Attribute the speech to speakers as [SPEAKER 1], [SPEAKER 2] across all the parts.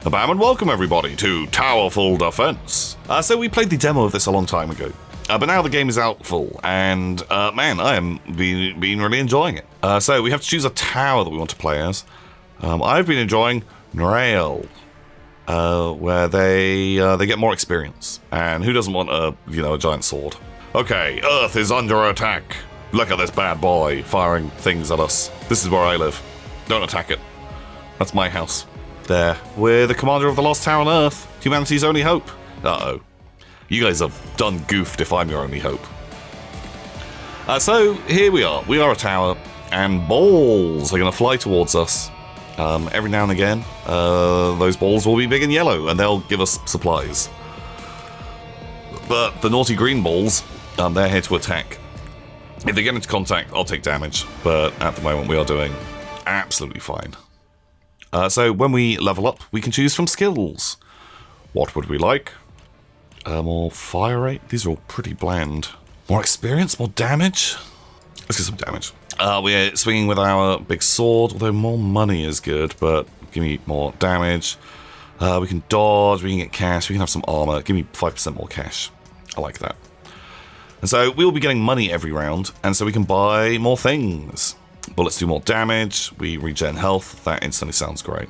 [SPEAKER 1] Bam and welcome everybody to Towerful Defense. So we played the demo of this a long time ago, but now the game is out full, and man, I am been really enjoying it. So we have to choose a tower that we want to play as. I've been enjoying Rail, where they get more experience, and who doesn't want a giant sword? Okay, Earth is under attack. Look at this bad boy firing things at us. This is where I live. Don't attack it. That's my house. There. We're the commander of the lost tower on Earth. Humanity's only hope. Uh-oh. You guys have done goofed if I'm your only hope. So, here we are. We are a tower, and balls are going to fly towards us. Every now and again, those balls will be big and yellow, and they'll give us supplies. But the naughty green balls, they're here to attack. If they get into contact, I'll take damage, but at the moment we are doing absolutely fine. So when we level up, we can choose from skills. What would we like? More fire rate. These are all pretty bland. More experience, more damage. Let's get some damage. We're swinging with our big sword, although more money is good, but give me more damage. We can dodge, we can get cash, we can have some armor. Give me 5% more cash. I like that. And so we will be getting money every round, and so we can buy more things. Bullets do more damage, we regen health, that instantly sounds great.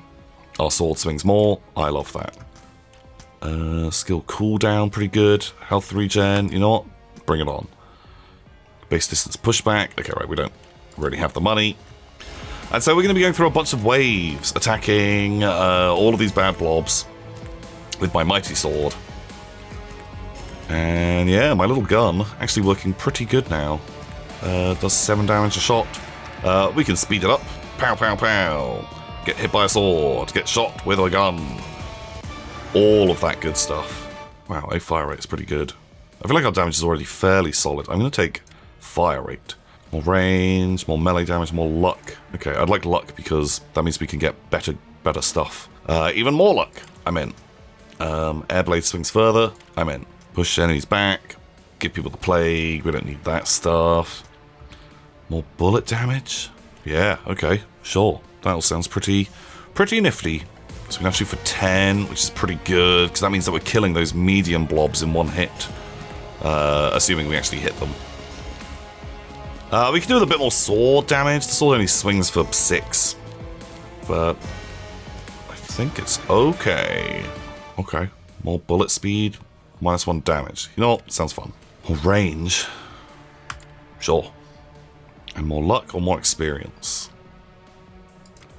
[SPEAKER 1] Our sword swings more, I love that. Skill cooldown, pretty good. Health regen, you know what? Bring it on. Base distance pushback, okay, right, we don't really have the money. And so we're going to be going through a bunch of waves, attacking all of these bad blobs with my mighty sword. And yeah, my little gun actually working pretty good now. Does 7 damage a shot. We can speed it up. Pow, pow, pow. Get hit by a sword. Get shot with a gun. All of that good stuff. Wow, a fire rate is pretty good. I feel like our damage is already fairly solid. I'm going to take fire rate. More range, more melee damage, more luck. Okay, I'd like luck because that means we can get better stuff. Even more luck. I'm in. Airblade swings further. I'm in. Push enemies back. Give people the plague. We don't need that stuff. More bullet damage? Yeah, okay, sure. That all sounds pretty nifty. So we can actually for 10, which is pretty good, because that means that we're killing those medium blobs in one hit. Assuming we actually hit them. We can do with a bit more sword damage. The sword only swings for 6. But I think it's okay. Okay, more bullet speed, -1 damage. You know what? Sounds fun. More range. Sure. And more luck or more experience?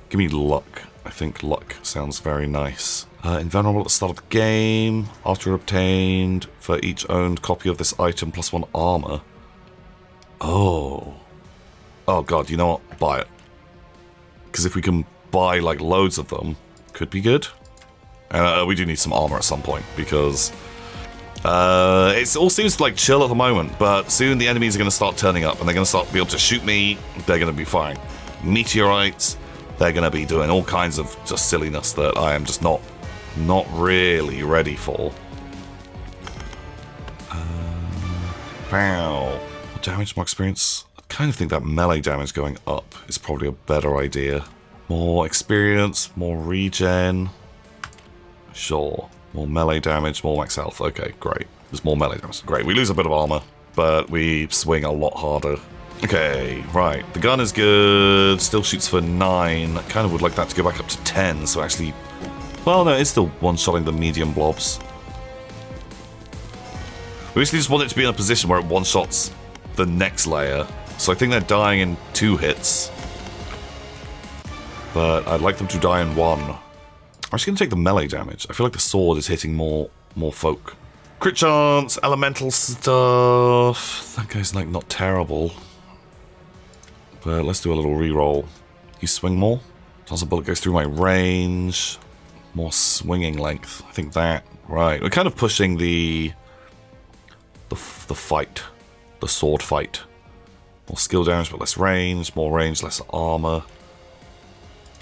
[SPEAKER 1] Give me luck. I think luck sounds very nice. Invulnerable at the start of the game. After obtained for each owned copy of this item +1 armor. Oh. Oh god, you know what? Buy it. Because if we can buy like loads of them, could be good. And we do need some armor at some point because it all seems like chill at the moment, but soon the enemies are going to start turning up and they're going to start be able to shoot me. They're going to be firing meteorites. They're going to be doing all kinds of just silliness that I am just not really ready for. Pow. More damage, more experience. I kind of think that melee damage going up is probably a better idea. More experience, more regen. Sure. More melee damage, more max health. Okay, great. There's more melee damage. Great. We lose a bit of armor, but we swing a lot harder. Okay, right. The gun is good. Still shoots for 9. I kind of would like that to go back up to 10, so actually... Well, no, it's still one-shotting the medium blobs. We basically just want it to be in a position where it one-shots the next layer. So I think they're dying in 2 hits. But I'd like them to die in 1. I'm actually going to take the melee damage. I feel like the sword is hitting more folk. Crit chance, elemental stuff. That guy's like not terrible. But let's do a little reroll. You swing more. As a bullet goes through my range. More swinging length. I think that. Right. We're kind of pushing the fight. The sword fight. More skill damage but less range. More range, less armor.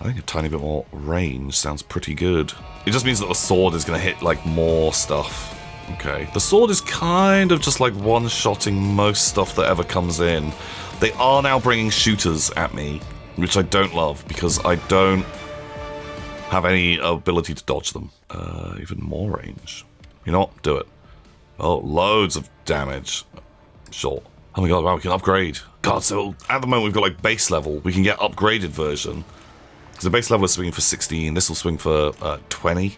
[SPEAKER 1] I think a tiny bit more range sounds pretty good. It just means that the sword is going to hit, like, more stuff. Okay. The sword is kind of just, like, one-shotting most stuff that ever comes in. They are now bringing shooters at me, which I don't love, because I don't have any ability to dodge them. Even more range. You know what? Do it. Oh, loads of damage. Sure. Oh my god, wow, we can upgrade. God, so at the moment we've got like base level. We can get upgraded version. Because the base level is swinging for 16. This will swing for 20.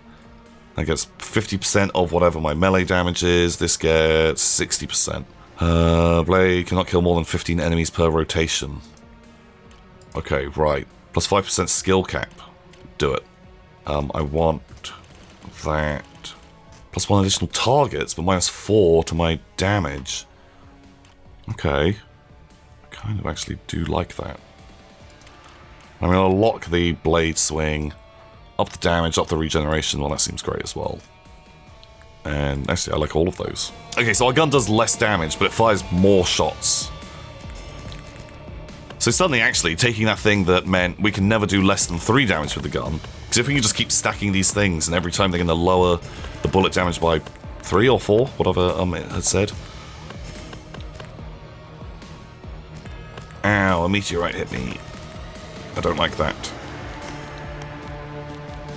[SPEAKER 1] That gets 50% of whatever my melee damage is. This gets 60%. Blade cannot kill more than 15 enemies per rotation. Okay, right. Plus 5% skill cap. Do it. I want that. Plus 1 additional targets, but minus 4 to my damage. Okay. I kind of actually do like that. I'm going to lock the blade swing. Up the damage, up the regeneration. Well, that seems great as well. And actually, I like all of those. Okay, so our gun does less damage, but it fires more shots. So suddenly, actually, taking that thing that meant we can never do less than 3 damage with the gun. Because if we can just keep stacking these things, and every time they're going to lower the bullet damage by 3 or 4, whatever it had said. Ow, a meteorite hit me. I don't like that.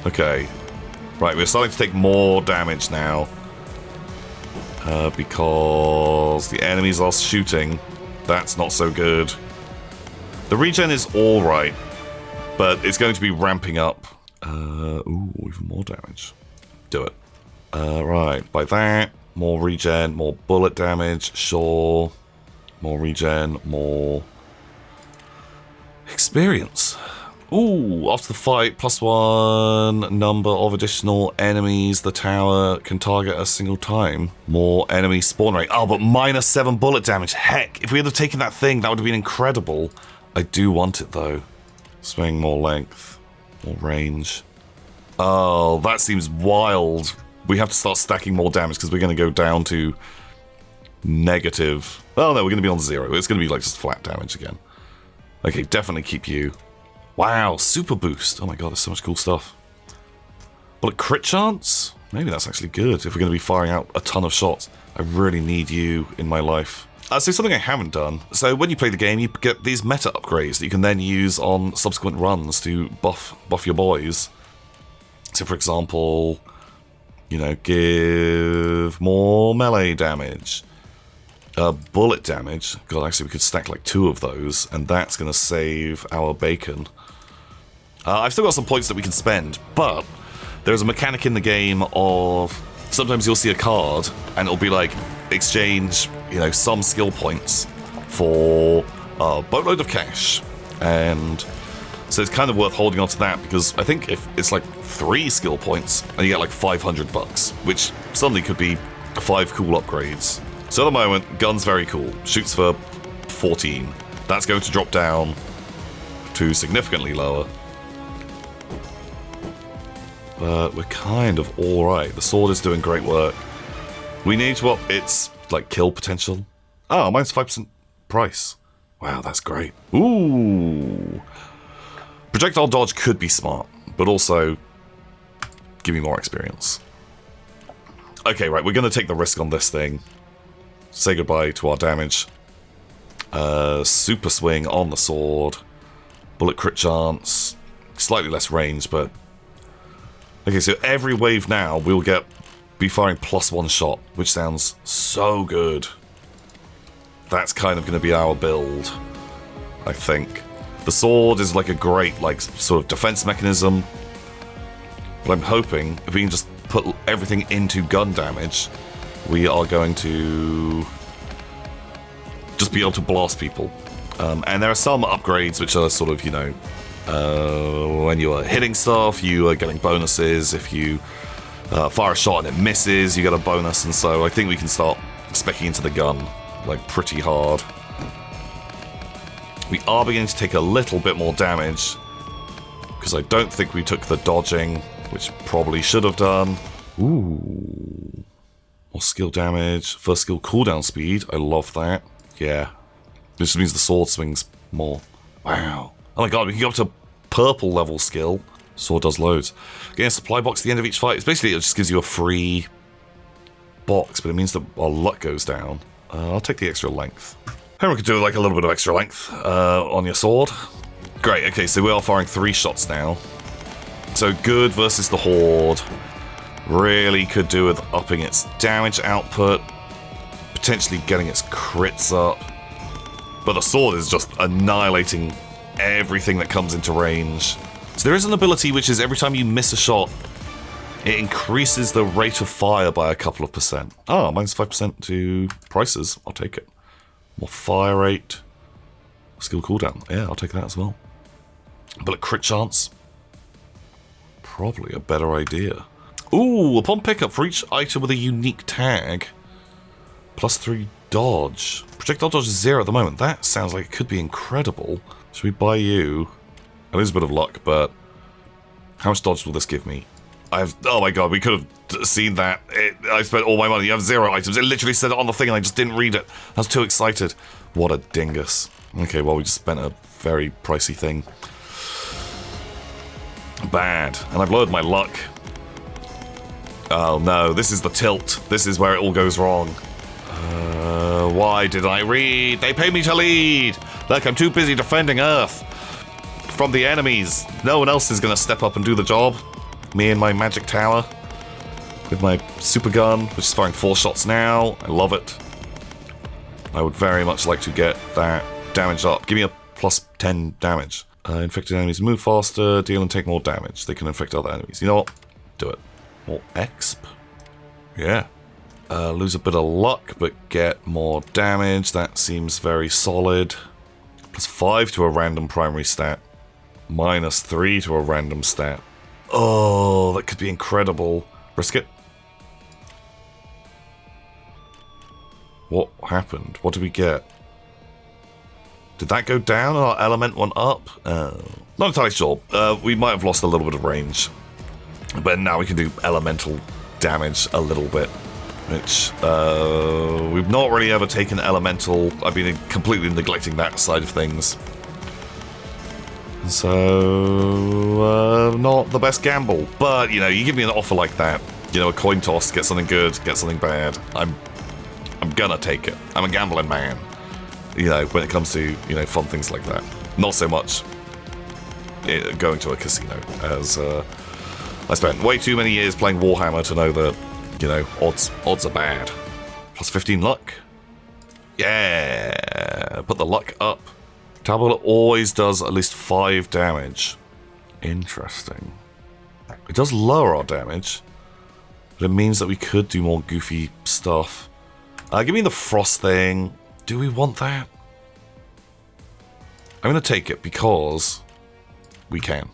[SPEAKER 1] Okay. Right, we're starting to take more damage now. Because the enemies are shooting. That's not so good. The regen is alright, but it's going to be ramping up. Ooh, even more damage. Do it. Right, by that, more regen, more bullet damage, sure. More regen, more experience. Ooh, after the fight, +1 number of additional enemies the tower can target a single time. More enemy spawn rate. Oh, but -7 bullet damage. Heck, if we had have taken that thing, that would have been incredible. I do want it, though. Swing, more length, more range. Oh, that seems wild. We have to start stacking more damage because we're going to go down to negative. Oh, no, we're going to be on 0. It's going to be like just flat damage again. Okay, definitely keep you. Wow, super boost. Oh my god, there's so much cool stuff. Bullet crit chance? Maybe that's actually good if we're going to be firing out a ton of shots. I really need you in my life. So something I haven't done. So when you play the game, you get these meta upgrades that you can then use on subsequent runs to buff your boys. So for example, you know, give more melee damage. Bullet damage. God, actually we could stack like 2 of those, and that's going to save our bacon. I've still got some points that we can spend, but there's a mechanic in the game of sometimes you'll see a card and it'll be like exchange, you know, some skill points for a boatload of cash. And so it's kind of worth holding on to that because I think if it's like 3 skill points and you get like $500, which suddenly could be 5 cool upgrades. So at the moment, gun's very cool. Shoots for 14. That's going to drop down to significantly lower. But we're kind of alright. The sword is doing great work. We need to up its, like, kill potential. Oh, mine's 5% price. Wow, that's great. Ooh. Projectile dodge could be smart, but also give me more experience. Okay, right, we're going to take the risk on this thing. Say goodbye to our damage. Super swing on the sword. Bullet crit chance. Slightly less range, but... Okay, so every wave now we'll be firing +1 shot, which sounds so good. That's kind of going to be our build, I think. The sword is like a great, like, sort of defense mechanism. But I'm hoping if we can just put everything into gun damage, we are going to just be able to blast people. And there are some upgrades which are sort of, you know, when you are hitting stuff, you are getting bonuses. If you fire a shot and it misses, you get a bonus. And so I think we can start speccing into the gun, like, pretty hard. We are beginning to take a little bit more damage, because I don't think we took the dodging, which probably should have done. Ooh. More skill damage. First skill cooldown speed. I love that. Yeah. This means the sword swings more. Wow. Oh my god, we can go up to purple level skill. Sword does loads. Getting a supply box at the end of each fight. It's basically, it just gives you a free box, but it means that our luck goes down. I'll take the extra length. Everyone could do like a little bit of extra length on your sword. Great, okay, so we are firing 3 shots now. So good versus the Horde. Really could do with upping its damage output, potentially getting its crits up. But the sword is just annihilating everything that comes into range. So there is an ability which is every time you miss a shot, it increases the rate of fire by a couple of %. Oh, minus 5% to prices. I'll take it. More fire rate. Skill cooldown. Yeah, I'll take that as well. But a crit chance? Probably a better idea. Ooh, upon pickup for each item with a unique tag, +3 dodge. Projectile dodge is 0 at the moment. That sounds like it could be incredible. Should we buy you? It is a bit of luck, but how much dodge will this give me? Oh my god, we could have seen that. I spent all my money. You have 0 items. It literally said it on the thing and I just didn't read it. I was too excited. What a dingus. Okay, well, we just spent a very pricey thing. Bad. And I've lowered my luck. Oh no, this is the tilt. This is where it all goes wrong. Why did I read? They pay me to lead! Look, I'm too busy defending Earth from the enemies. No one else is going to step up and do the job. Me and my magic tower with my super gun, which is firing 4 shots now. I love it. I would very much like to get that damage up. Give me a +10 damage. Infected enemies move faster, deal and take more damage. They can infect other enemies. You know what? Do it. More exp? Yeah. Lose a bit of luck, but get more damage. That seems very solid. +5 to a random primary stat. -3 to a random stat. Oh, that could be incredible. Risk it. What happened? What did we get? Did that go down and our element went up? Not entirely sure. We might have lost a little bit of range. But now we can do elemental damage a little bit. Which, we've not really ever taken elemental. I've been completely neglecting that side of things. So, not the best gamble. But, you know, you give me an offer like that. You know, a coin toss, get something good, get something bad. I'm gonna take it. I'm a gambling man. You know, when it comes to, you know, fun things like that. Not so much going to a casino, as I spent way too many years playing Warhammer to know that, you know, odds are bad. +15 luck. Yeah, put the luck up. Towerful always does at least 5 damage. Interesting. It does lower our damage, but it means that we could do more goofy stuff. Give me the frost thing. Do we want that? I'm going to take it because we can.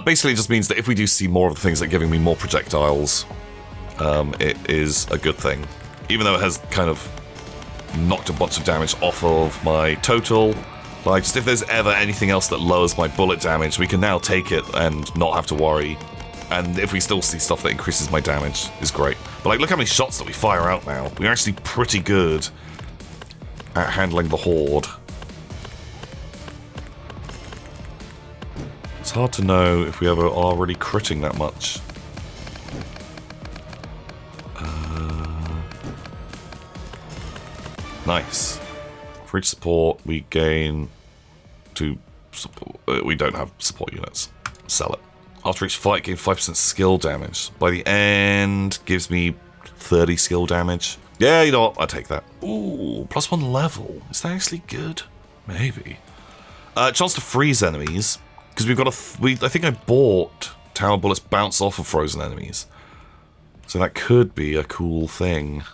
[SPEAKER 1] Basically, it just means that if we do see more of the things that are giving me more projectiles, it is a good thing. Even though it has kind of knocked a bunch of damage off of my total. Like, just if there's ever anything else that lowers my bullet damage, we can now take it and not have to worry. And if we still see stuff that increases my damage, is great. But like, look how many shots that we fire out now. We're actually pretty good at handling the Horde. It's hard to know if we ever are really critting that much. Nice. For each support, we gain 2 support. We don't have support units. Sell it. After each fight, gain 5% skill damage. By the end, gives me 30 skill damage. Yeah, you know what? I'll take that. Ooh, +1 level. Is that actually good? Maybe. Chance to freeze enemies. Because we've got I think I bought Tower Bullets bounce off of frozen enemies. So that could be a cool thing.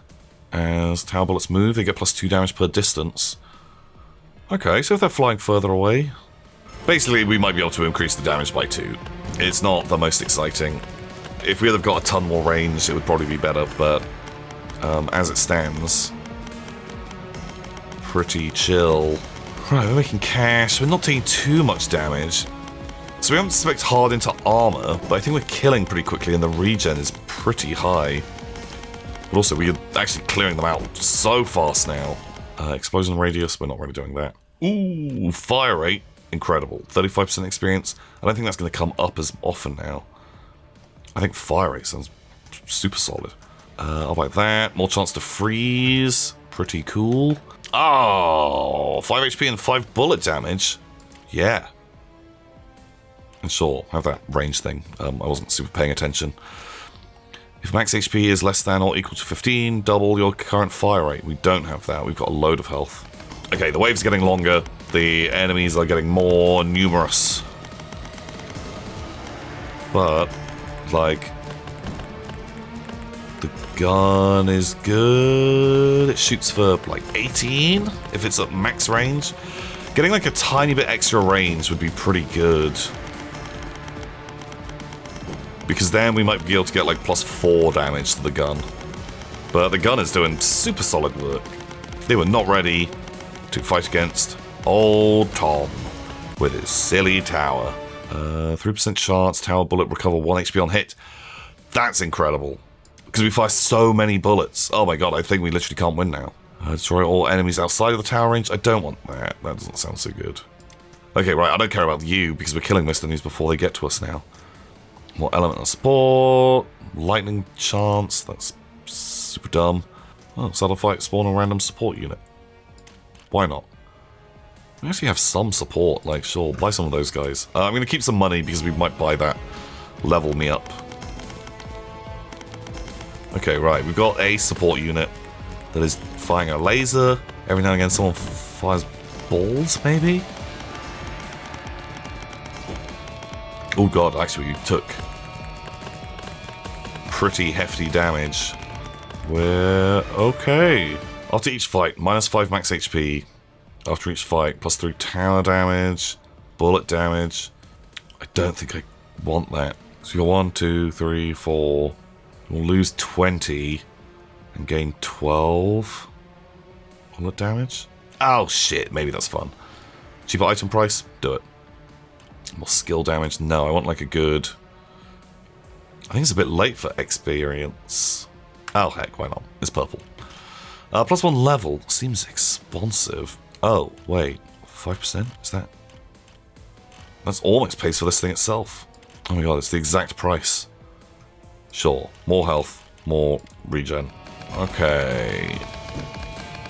[SPEAKER 1] As Tower Bullets move, they get +2 damage per distance. Okay, so if they're flying further away... Basically, we might be able to increase the damage by 2. It's not the most exciting. If we had got a ton more range, it would probably be better, but... as it stands... Pretty chill. Right, we're making cash. We're not taking too much damage. So we haven't spec'd hard into armor, but I think we're killing pretty quickly and the regen is pretty high. But also, we're actually clearing them out so fast now. Explosion radius, we're not really doing that. Ooh, fire rate, incredible. 35% experience. I don't think that's going to come up as often now. I think fire rate sounds super solid. I'll buy that. More chance to freeze. Pretty cool. Oh, 5 HP and 5 bullet damage. Yeah. And sure, have that range thing. I wasn't super paying attention. If max HP is less than or equal to 15, double your current fire rate. We don't have that. We've got a load of health. Okay, the wave's getting longer. The enemies are getting more numerous. But, like, the gun is good. It shoots for, like, 18 if it's at max range. Getting, like, a tiny bit extra range would be pretty good. Because then we might be able to get, like, +4 damage to the gun. But the gun is doing super solid work. They were not ready to fight against old Tom with his silly tower. 3% chance, tower bullet recover 1 HP on hit. That's incredible. Because we fire so many bullets. Oh my god, I think we literally can't win now. Destroy all enemies outside of the tower range. I don't want that. That doesn't sound so good. Okay, right, I don't care about you because we're killing most enemies before they get to us now. More elemental support, lightning chance, that's super dumb. Oh, saddle fight, spawn a random support unit. Why not? We actually have some support, like, sure, buy some of those guys. I'm going to keep some money because we might buy that. Level me up. Okay, right, we've got a support unit that is firing a laser. Every now and again someone fires balls, maybe? Oh god, actually you took pretty hefty damage. We're okay. After each fight, -5 max HP. After each fight, +3 tower damage, bullet damage. I don't think I want that. So we got 1, 2, 3, 4. We'll lose 20 and gain 12 bullet damage. Oh shit, maybe that's fun. Cheaper item price? Do it. More skill damage? No, I want like a good... I think it's a bit late for experience. Oh heck, why not? It's purple. +1 level seems expensive. Oh, wait. 5%? Is that... That's almost pays for this thing itself. Oh my god, it's the exact price. Sure. More health. More regen. Okay.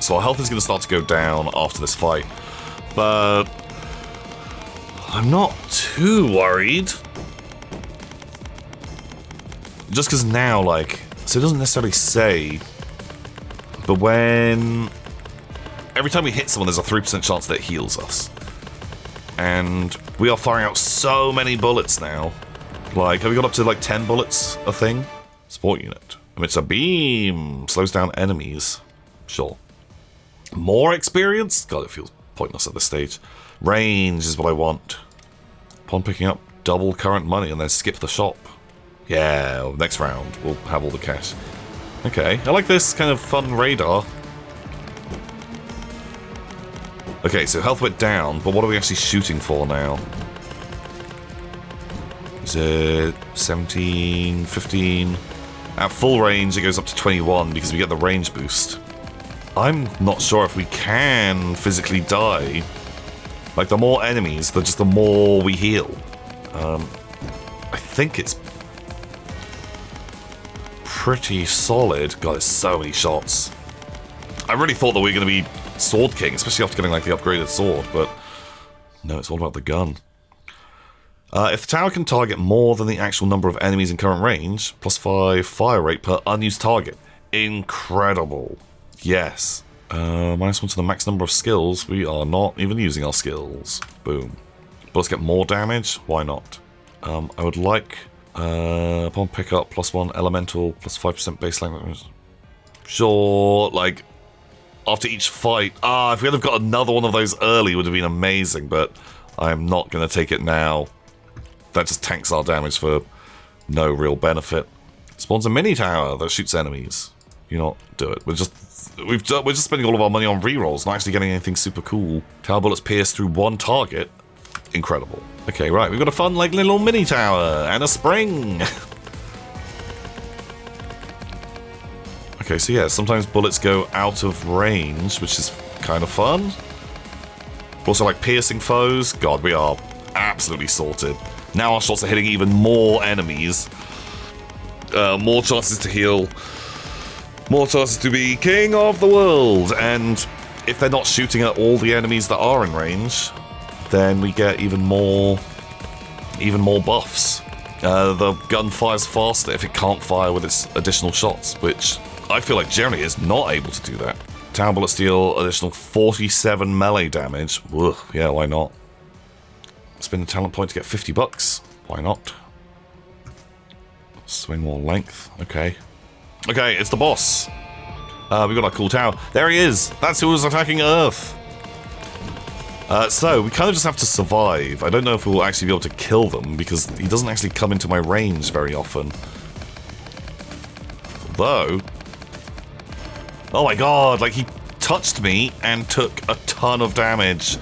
[SPEAKER 1] So our health is going to start to go down after this fight. But... I'm not too worried. Just because now, like... So it doesn't necessarily say... But when... Every time we hit someone, there's a 3% chance that it heals us. And we are firing out so many bullets now. Like, have we got up to like 10 bullets a thing? Support unit. Emits a beam. Slows down enemies. Sure. More experience? God, it feels pointless at this stage. Range is what I want. Upon picking up double current money and then skip the shop. Yeah, next round we'll have all the cash. Okay, I like this kind of fun radar. Okay, so health went down, but what are we actually shooting for now? Is it 17, 15? At full range, it goes up to 21 because we get the range boost. I'm not sure if we can physically die. Like, the more enemies, the more we heal. I think it's pretty solid. God, there's so many shots. I really thought that we were going to be Sword King, especially after getting like the upgraded sword, but no, it's all about the gun. If the tower can target more than the actual number of enemies in current range, +5 fire rate per unused target. Incredible. Yes. -1 to the max number of skills. We are not even using our skills. Boom. But let's get more damage. Why not? I would like, upon pickup, +1 elemental, +5% baseline. Sure, like, after each fight. If we had have got another one of those early, it would have been amazing, but I'm not going to take it now. That just tanks our damage for no real benefit. Spawns a mini tower that shoots enemies. You not do it. We're just spending all of our money on rerolls, not actually getting anything super cool. Tower bullets pierce through one target. Incredible. Okay, right, we've got a fun, like, little mini tower and a spring. Okay, so yeah, sometimes bullets go out of range, which is kind of fun. Also, like, piercing foes. God, we are absolutely sorted. Now our shots are hitting even more enemies. More chances to heal. More chances to be king of the world. And if they're not shooting at all the enemies that are in range, then we get even more even more buffs. The gun fires faster if it can't fire with its additional shots, which I feel like generally is not able to do that. Tower bullets deal additional 47 melee damage. Ugh, yeah, why not? Spend a talent point to get 50 bucks. Why not? Swing more length. Okay. Okay, it's the boss. We got our cool tower. There he is. That's who was attacking Earth. So we kind of just have to survive. I don't know if we'll actually be able to kill them because he doesn't actually come into my range very often. Though, oh my god, like he touched me and took a ton of damage.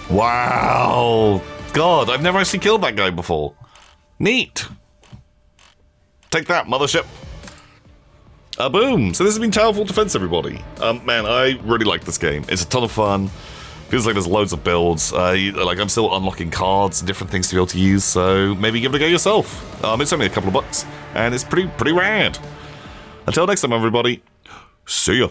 [SPEAKER 1] Wow. God, I've never actually killed that guy before. Neat. Take that, mothership. Boom! So this has been Towerful Defense, everybody. Man, I really like this game. It's a ton of fun. Feels like there's loads of builds. Like I'm still unlocking cards and different things to be able to use, so maybe give it a go yourself. It's only a couple of bucks, and it's pretty rad. Until next time, everybody. See ya.